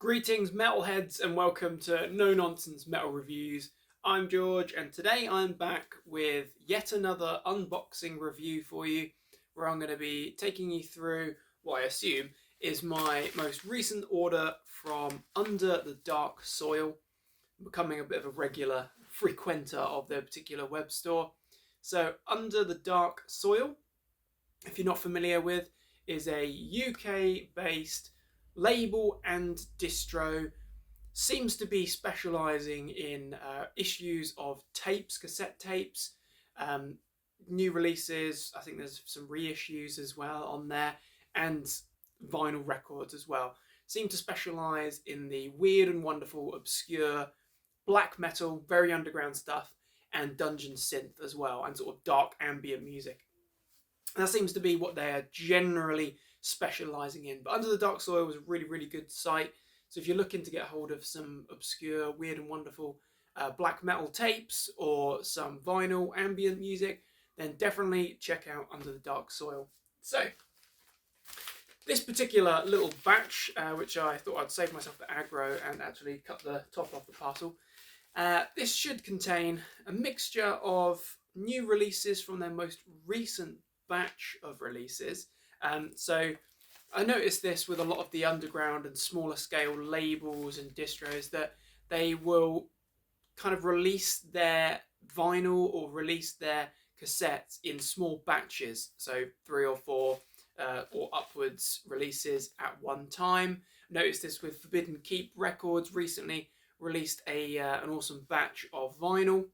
Greetings metalheads and welcome to No Nonsense Metal Reviews. I'm George and today I'm back with yet another unboxing review for you where I'm going to be taking you through what I assume is my most recent order from Under the Dark Soil. I'm becoming a bit of a regular frequenter of their particular web store. So Under the Dark Soil, if you're not familiar with, is a UK based label and distro. Seems to be specialising in issues of tapes, cassette tapes, new releases. I think there's some reissues as well on there, and vinyl records as well. Seem to specialise in the weird and wonderful, obscure, black metal, very underground stuff, and dungeon synth as well, and sort of dark ambient music. And that seems to be what they are generally specialising in. But Under the Dark Soil was a really, really good site. So if you're looking to get hold of some obscure, weird and wonderful black metal tapes or some vinyl ambient music, then definitely check out Under the Dark Soil. So this particular little batch, which I thought I'd save myself the aggro and actually cut the top off the parcel, this should contain a mixture of new releases from their most recent batch of releases. So I noticed this with a lot of the underground and smaller scale labels and distros, that they will kind of release their vinyl or release their cassettes in small batches, so 3 or 4 or upwards releases at one time. Noticed this with Forbidden Keep Records recently released an awesome batch of vinyl,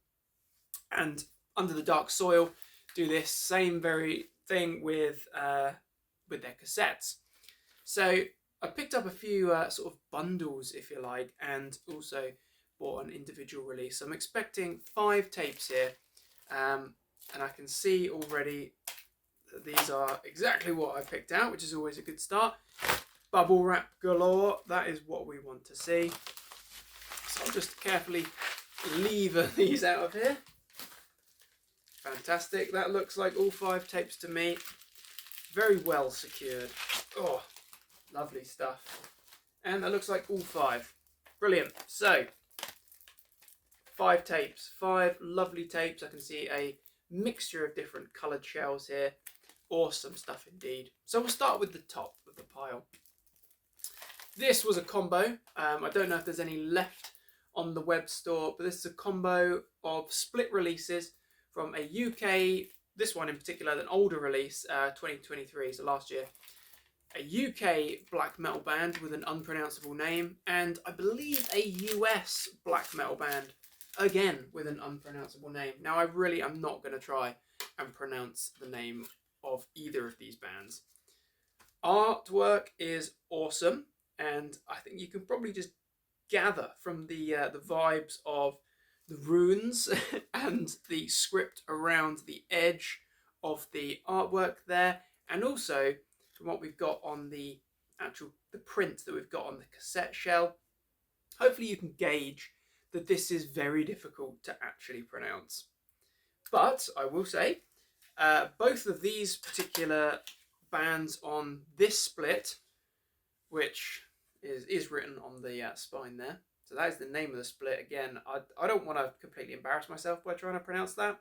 and Under the Dark Soil do this same very thing with their cassettes. So I picked up a few sort of bundles, if you like, and also bought an individual release. I'm expecting 5 tapes here, and I can see already that these are exactly what I picked out, which is always a good start. Bubble wrap galore, that is what we want to see. So I'll just carefully lever these out of here. Fantastic, that looks like all 5 tapes to me. Very well secured. Oh, lovely stuff. And that looks like all 5. Brilliant. So, 5 tapes. 5 lovely tapes. I can see a mixture of different coloured shells here. Awesome stuff indeed. So we'll start with the top of the pile. This was a combo. I don't know if there's any left on the web store, but this is a combo of split releases from a UK, this one in particular, an older release, 2023, so last year. A UK black metal band with an unpronounceable name, and I believe a US black metal band, again with an unpronounceable name. Now I'm not going to try and pronounce the name of either of these bands. Artwork is awesome, and I think you can probably just gather from the vibes of the runes and the script around the edge of the artwork there, and also from what we've got on the print that we've got on the cassette shell. Hopefully you can gauge that this is very difficult to actually pronounce. But I will say, both of these particular bands on this split, which is written on the spine there, so that is the name of the split. Again, I don't want to completely embarrass myself by trying to pronounce that.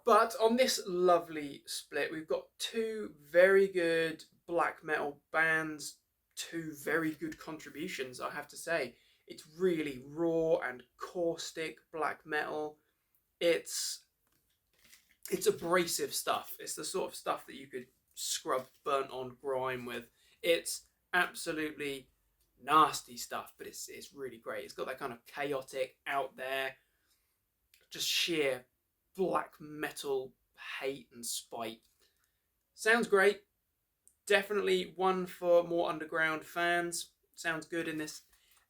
But on this lovely split, we've got 2 very good black metal bands, 2 very good contributions, I have to say. It's really raw and caustic black metal. It's abrasive stuff. It's the sort of stuff that you could scrub burnt on grime with. It's absolutely nasty stuff, but it's really great. It's got that kind of chaotic, out there, just sheer black metal hate and spite. Sounds great. Definitely one for more underground fans. Sounds good in this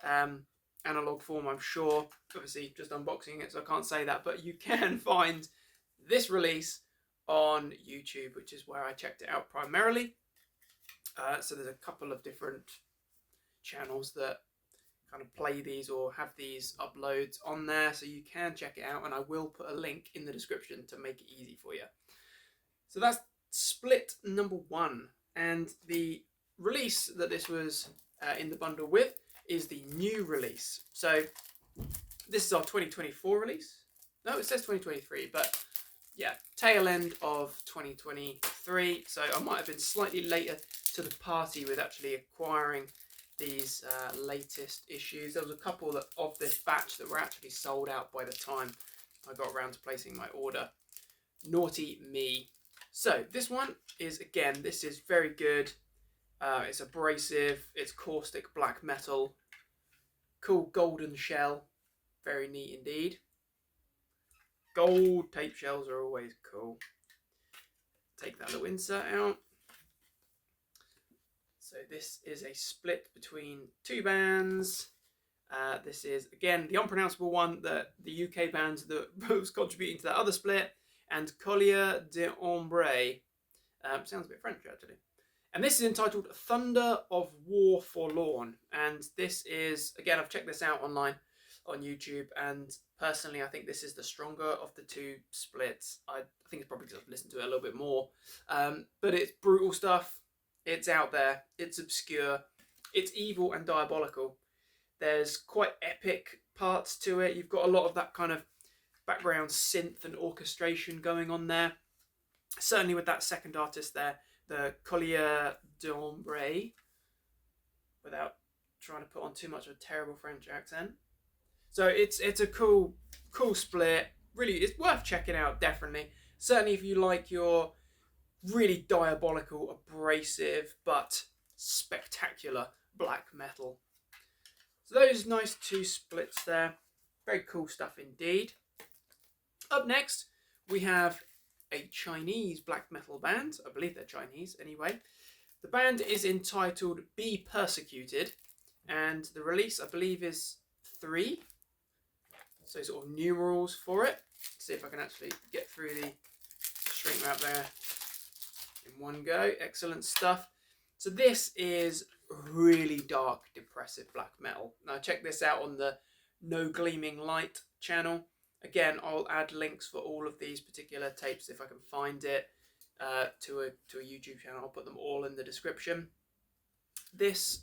analog form, I'm sure. Obviously just unboxing it, so I can't say that, but you can find this release on YouTube, which is where I checked it out primarily. So there's a couple of different channels that kind of play these or have these uploads on there, so you can check it out, and I will put a link in the description to make it easy for you. So that's split number 1, and the release that this was in the bundle with is the new release. So this is our 2024 release. No, it says 2023, but yeah, tail end of 2023. So I might have been slightly later to the party with actually acquiring these latest issues. There was a couple of this batch that were actually sold out by the time I got around to placing my order. Naughty me. So this one is, again, this is very good. It's abrasive, it's caustic black metal. Cool golden shell. Very neat indeed. Gold tape shells are always cool. Take that little insert out. So this is a split between two bands. This is, again, the unpronounceable one, that the UK band that was contributing to that other split, and Collier d'Ombre. Sounds a bit French, actually. And this is entitled Thunder of War Forlorn. And this is, again, I've checked this out online on YouTube, and personally I think this is the stronger of the two splits. I think it's probably because I've listened to it a little bit more. But it's brutal stuff. It's out there. It's obscure. It's evil and diabolical. There's quite epic parts to it. You've got a lot of that kind of background synth and orchestration going on there. Certainly with that second artist there, the Collier d'Ombre, without trying to put on too much of a terrible French accent. So it's a cool split. Really, it's worth checking out, definitely. Certainly if you like your really diabolical, abrasive, but spectacular black metal. So those nice two splits there. Very cool stuff indeed. Up next, we have a Chinese black metal band. I believe they're Chinese anyway. The band is entitled Be Persecuted, and the release, I believe, is 3. So sort of numerals for it. Let's see if I can actually get through the shrink wrap there in one go. Excellent stuff. So this is really dark, depressive black metal. Now check this out on the No Gleaming Light channel. Again, I'll add links for all of these particular tapes if I can find it to a YouTube channel. I'll put them all in the description. This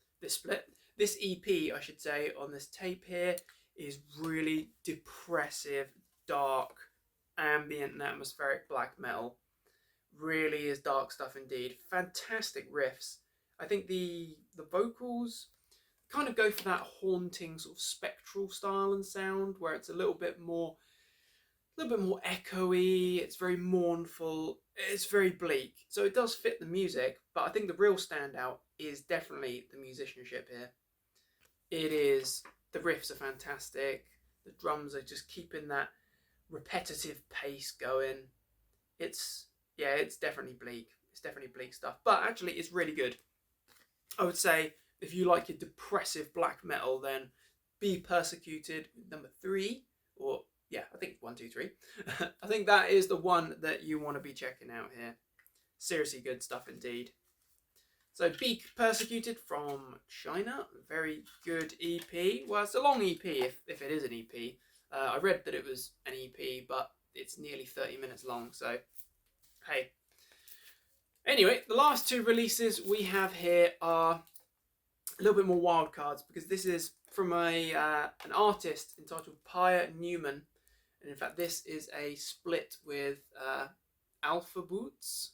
EP, I should say, on this tape here is really depressive, dark, ambient and atmospheric black metal. Really is dark stuff indeed. Fantastic riffs. I think the vocals kind of go for that haunting sort of spectral style and sound, where it's a little bit more echoey. It's very mournful. It's very bleak. So it does fit the music, but I think the real standout is definitely the musicianship here. It is, the riffs are fantastic. The drums are just keeping that repetitive pace going. It's definitely bleak. It's definitely bleak stuff, but actually it's really good. I would say if you like your depressive black metal, then Be Persecuted, number 3, or yeah, I think 1, 2, 3. I think that is the one that you want to be checking out here. Seriously good stuff indeed. So Be Persecuted from China, very good EP. Well, it's a long EP if it is an EP. I read that it was an EP, but it's nearly 30 minutes long, so hey. Anyway, the last two releases we have here are a little bit more wild cards, because this is from an artist entitled Pyre Numen, and in fact this is a split with Alpha Boots,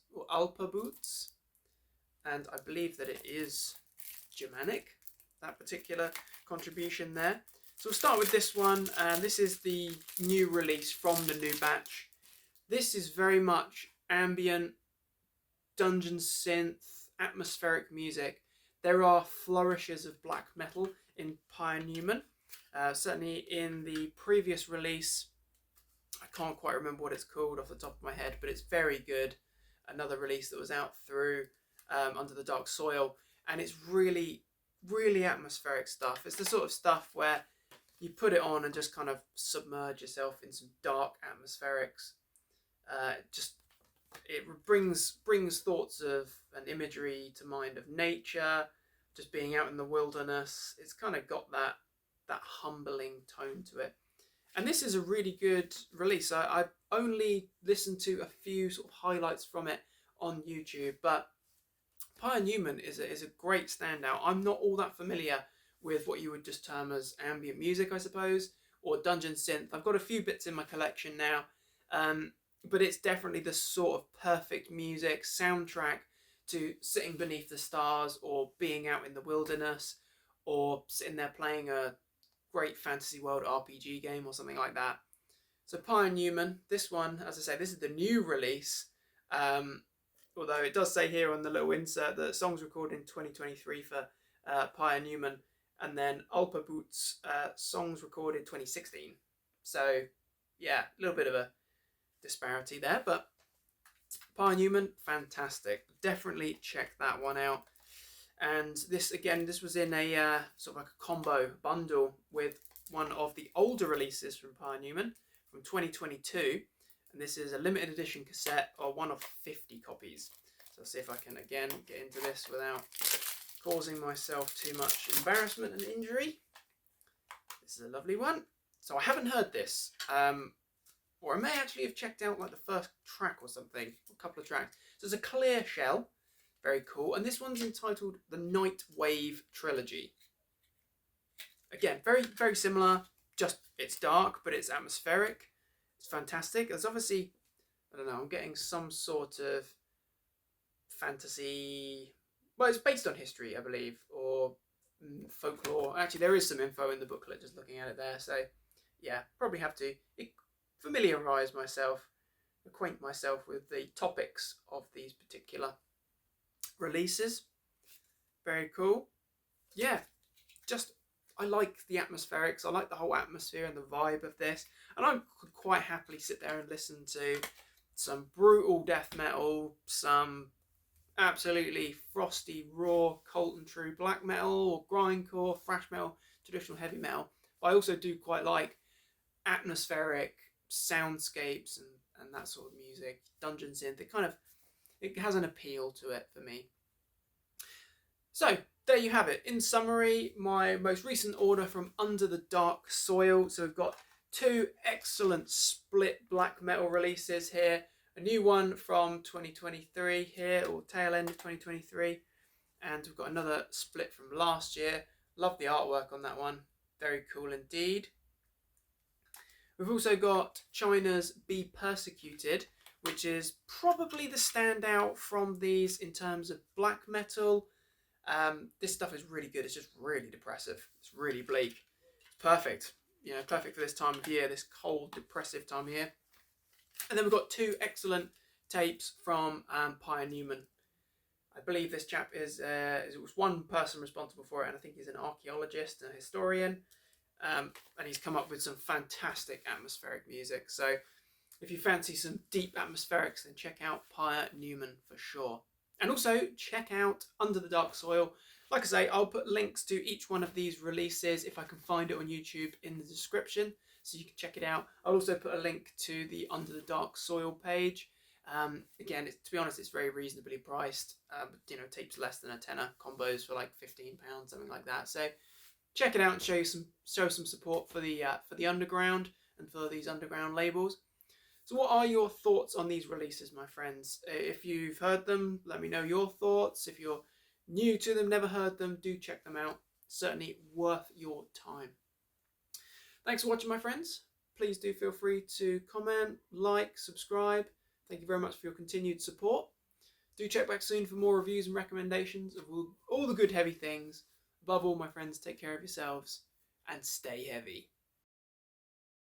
and I believe that it is Germanic, that particular contribution there. So we'll start with this one, and this is the new release from the new batch. This is very much ambient, dungeon synth, atmospheric music. There are flourishes of black metal in Pyre Numen. Certainly in the previous release, I can't quite remember what it's called off the top of my head, but it's very good. Another release that was out through Under the Dark Soil, and it's really, really atmospheric stuff. It's the sort of stuff where you put it on and just kind of submerge yourself in some dark atmospherics. It brings thoughts of an imagery to mind of nature, just being out in the wilderness. It's kind of got that humbling tone to it. And this is a really good release. I've only listened to a few sort of highlights from it on YouTube, but Pyre Numen is a great standout. I'm not all that familiar with what you would just term as ambient music, I suppose, or dungeon synth. I've got a few bits in my collection now, but it's definitely the sort of perfect music soundtrack to sitting beneath the stars or being out in the wilderness or sitting there playing a great fantasy world RPG game or something like that. So Pyre Numen, this one, as I say, this is the new release. Although it does say here on the little insert that songs recorded in 2023 for Pyre Numen, and then Alpa Boots songs recorded 2016. So yeah, a little bit of a disparity there, but Pyre Numen, fantastic. Definitely check that one out. And this, again, this was in a sort of like a combo bundle with one of the older releases from Pyre Numen from 2022. And this is a limited edition cassette, or one of 50 copies. So I'll see if I can, again, get into this without causing myself too much embarrassment and injury. This is a lovely one. So I haven't heard this. Or I may actually have checked out like the first track or something, a couple of tracks. So it's a clear shell, very cool. And this one's entitled the Night Wave Trilogy. Again, very, very similar, just it's dark, but it's atmospheric. It's fantastic. There's obviously, I don't know, I'm getting some sort of fantasy, well, it's based on history, I believe, or folklore. Actually, there is some info in the booklet, just looking at it there. So yeah, probably have to familiarise myself, acquaint myself with the topics of these particular releases. Very cool. Yeah, just I like the atmospherics. I like the whole atmosphere and the vibe of this, and I could quite happily sit there and listen to some brutal death metal, some absolutely frosty, raw, cold and true black metal, or grindcore, thrash metal, traditional heavy metal. But I also do quite like atmospheric soundscapes and that sort of music, dungeon synth. It has an appeal to it for me. So there you have it. In summary, my most recent order from Under the Dark Soil. So we've got two excellent split black metal releases here. A new one from 2023 here, or tail end of 2023. And we've got another split from last year. Love the artwork on that one. Very cool indeed. We've also got China's Be Persecuted, which is probably the standout from these in terms of black metal. This stuff is really good. It's just really depressive. It's really bleak. It's perfect. You know, perfect for this time of year, this cold, depressive time of year. And then we've got two excellent tapes from Pyre Numen. I believe this chap it was one person responsible for it, and I think he's an archaeologist and a historian. And he's come up with some fantastic atmospheric music. So if you fancy some deep atmospherics, then check out Pyre Numen for sure. And also check out Under the Dark Soil. Like I say, I'll put links to each one of these releases, if I can find it on YouTube, in the description, so you can check it out. I'll also put a link to the Under the Dark Soil page. Again, to be honest, it's very reasonably priced. You know, tapes less than a tenner, combos for like £15, something like that. So check it out and show some support for the underground and for these underground labels. So what are your thoughts on these releases, my friends? If you've heard them, let me know your thoughts. If you're new to them, never heard them, do check them out. Certainly worth your time. Thanks for watching, my friends. Please do feel free to comment, like, subscribe. Thank you very much for your continued support. Do check back soon for more reviews and recommendations of all the good heavy things. Above all, my friends, take care of yourselves and stay heavy.